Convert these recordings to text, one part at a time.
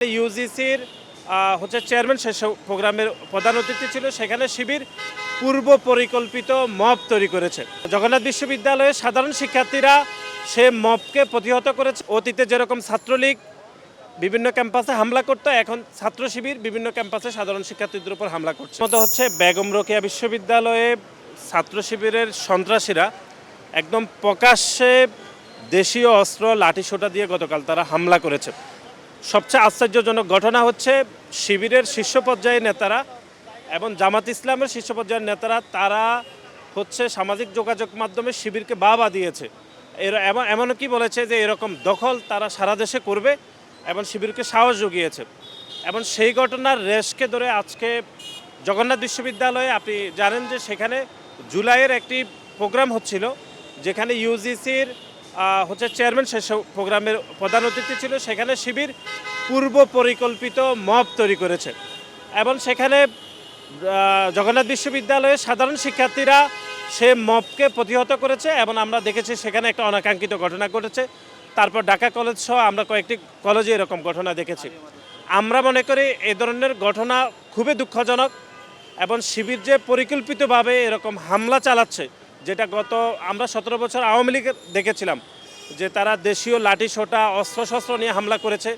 ইউজিসির chairman শেষ প্রোগ্রামের প্রধান অতিথি ছিল। সেখানে শিবির পূর্ব পরিকল্পিত মব তৈরি করেছে। জগন্নাথ বিশ্ববিদ্যালয়ের সাধারণ শিক্ষার্থীরা সে মবকে প্রতিহত করেছে। অতীতে যেরকম ছাত্রলীগ বিভিন্ন ক্যাম্পাসে হামলা করতো, এখন ছাত্র শিবির বিভিন্ন ক্যাম্পাসে সাধারণ শিক্ষার্থীদের উপর হামলা করছে। মতো হচ্ছে বেগম রোকেয়া বিশ্ববিদ্যালয়ে ছাত্র শিবিরের সন্ত্রাসীরা একদম প্রকাশ্যে দেশীয় অস্ত্র লাঠিসোঁটা দিয়ে গতকাল তারা হামলা করেছে। সবচেয়ে আশ্চর্যজনক ঘটনা হচ্ছে শিবিরের শীর্ষ পর্যায়ের নেতারা এবং জামাত ইসলামের শীর্ষ পর্যায়ের নেতারা তারা সামাজিক যোগাযোগ মাধ্যমে শিবিরকে বাহবা দিয়েছে। এমনকি বলেছে যে এরকম দখল তারা সারা দেশে করবে এবং শিবিরকে সাহস জুগিয়েছে। এবং সেই ঘটনার রেশকে ধরে আজকে জগন্নাথ বিশ্ববিদ্যালয়ে আপনি জানেন যে সেখানে জুলাইয়ের একটি প্রোগ্রাম হচ্ছিল, যেখানে ইউজিসির চেয়ারম্যান শেষ প্রোগ্রামের প্রধান অতিথি ছিল। সেখানে শিবির পূর্ব পরিকল্পিত মব তৈরি করেছে এবং সেখানে জগন্নাথ বিশ্ববিদ্যালয়ের সাধারণ শিক্ষার্থীরা সে মবকে প্রতিহত করেছে এবং আমরা দেখেছি সেখানে একটা অনাকাঙ্ক্ষিত ঘটনা ঘটেছে। তারপর ঢাকা কলেজ সহ আমরা কয়েকটি কলেজে এরকম ঘটনা দেখেছি। আমরা মনে করি এ ধরনের ঘটনা খুবই দুঃখজনক এবং শিবির যে পরিকল্পিতভাবে এরকম হামলা চালাচ্ছে, যেটা আমরা 17 বছর আওয়ামী লীগ দেখেছিলাম যে তারা দেশীয় লাঠিসোঁটা অস্ত্রশস্ত্র নিয়ে হামলা করেছে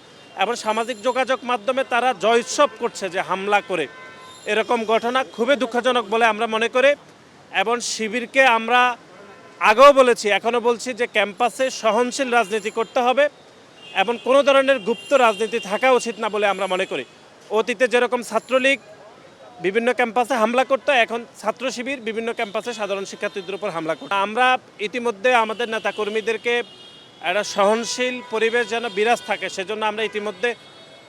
এবং সামাজিক যোগাযোগ মাধ্যমে তারা জয়োৎসব করছে যে হামলা করে। এরকম ঘটনা খুবই দুঃখজনক বলে আমরা মনে করি এবং শিবিরকে আমরা আগেও বলেছি, এখনও বলছি যে ক্যাম্পাসে সহনশীল রাজনীতি করতে হবে এবং কোনো ধরনের গুপ্ত রাজনীতি থাকা উচিত না বলে আমরা মনে করি। অতীতে যেরকম ছাত্রলীগ বিভিন্ন ক্যাম্পাসে হামলা করতো, এখন ছাত্র শিবির বিভিন্ন ক্যাম্পাসে সাধারণ শিক্ষার্থীদের উপর হামলা করতো। আমরা ইতিমধ্যে আমাদের নেতাকর্মীদেরকে একটা সহনশীল পরিবেশ যেন বিরাজ থাকে, সেজন্য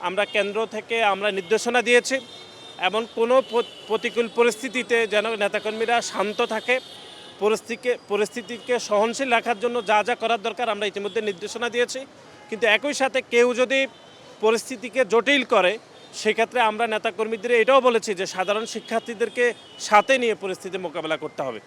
আমরা কেন্দ্র থেকে আমরা নির্দেশনা দিয়েছি এবং কোনো প্রতিকূল পরিস্থিতিতে যেন নেতাকর্মীরা শান্ত থাকে, পরিস্থিতিকে সহনশীল রাখার জন্য যা যা করার দরকার আমরা ইতিমধ্যে নির্দেশনা দিয়েছি। কিন্তু একই সাথে কেউ যদি পরিস্থিতিকে জটিল করে, সেক্ষেত্রে আমরা নেতাকর্মীদের এটাও বলেছি যে সাধারণ শিক্ষার্থীদেরকে সাথে নিয়ে পরিস্থিতি মোকাবেলা করতে হবে।